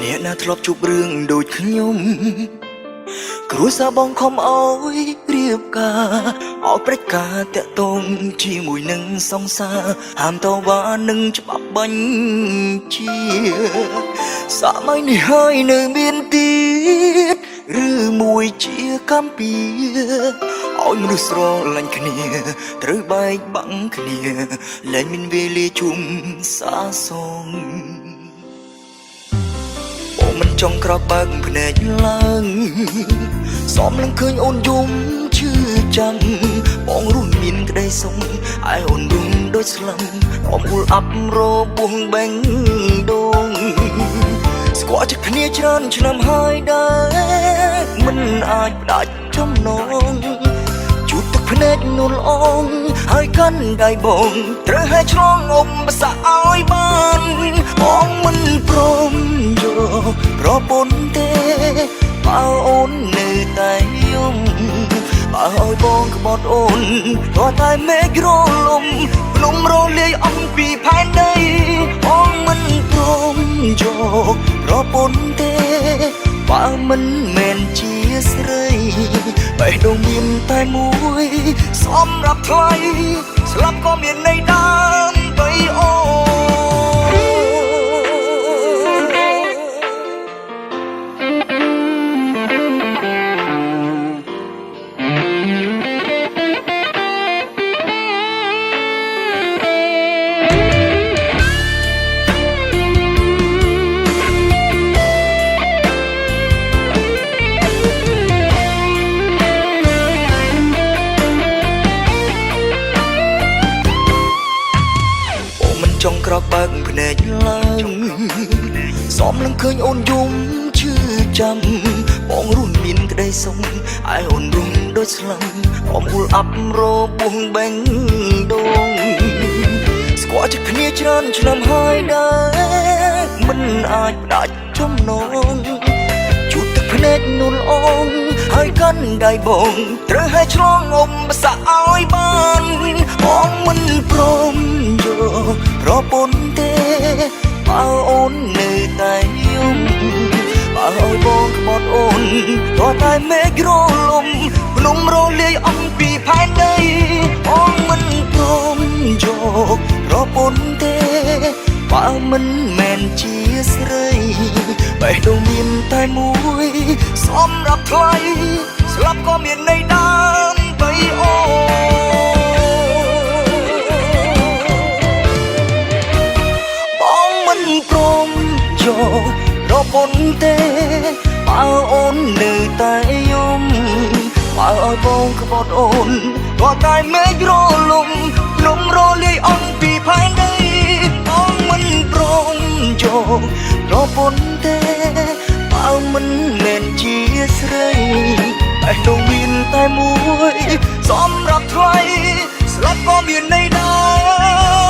អ្នកណាធ្លាប់ជួបរឿងដូចខ្ញុំគ្រួសារបងខំអើយរៀបការឲ្យប្រេចការតាក់ទងជាមួយនឹងសង្សារហាមតវ៉ានឹងច្បាប់បញ្ជាសម័យនេះហើយនៅមានទៀតឬមួយជាកម្ពីឲ្យមនុស្សស្រឡាញ់គ្នាត្រូវបែកបាក់គ្នាលែងមានវេលាជុំសាសងមិនចង់ក្រោកបើកភ្នែកឡើងសមនឹងឃើញអូនយំឈឺចាំបងរស់មានក្តីសុខឯអូនរំដូចស្លឹមអមអ៊ុលអាប់របួងបែងដងស្គាល់ចិត្តគ្នាច្រើនឆ្នាំហើយដែរមិនអាចផ្ដាច់ចំណងជូតទឹកភ្នែកនួនអងហើយកាន់ដៃបងត្រូវឲ្យឆ្លងអមបសាឲ្យបានបងមិនព្រមយកប្រពន្ធទេបើអូននៅតែយំបើឲ្យបងក្បត់អូនក៏តែមេឃរលំភ្នំរលាយអំពីផែនដីបងមិនព្រមយកប្រពន្ធទេបើមិនមែនជាស្រីបេះដូងមានតែមួយសម្រាប់ថ្លៃស្លាប់ក៏មានន័យដើម្បីអូចង់ក្រោកបើកភ្នែកឡើងសមនឹងឃើញអូនយំឈឺចាំបងរស់មានក្តីសុខឯអូនរំដូចស្លឹមអមអ៊ុលអាប់របួងបែងដងស្គាល់ចិត្តគ្នាច្រើនឆ្នាំហើយដែរមិនអាចផ្ដាច់ចំណងជូតទឹកភ្នែកនួនអងហើយកាន់ដៃបងត្រូវឲ្យឆ្លងអមបសាឲ្យបានបងមិនព្រមយកប្រពន្ធទេបើអូននៅតែយំបើឲ្យបងក្បត់អូនក៏តែមេឃរលំភ្នំរលាយអំពីផែនដីបងមិនព្រមយកប្រពន្ធទេបើមិនមែនជាស្រីបេះដូងមានតែមួយសម្រាប់ថ្លៃស្លាប់ក៏មានន័យដើម្បីអូបងមិនព្រមយកប្រពន្ធទេបើអូននៅតែយំបើឲ្យបងក្បត់អូនក៏តែមេឃរលំភ្នំរលាយអំពីផែនដីបងមិនព្រមយកប្រពន្ធទេបើមិនមែនជាស្រីតែក្នុងមានតែមួយសម្រាប់ថ្លៃស្លាប់ក៏មានន័យដែរ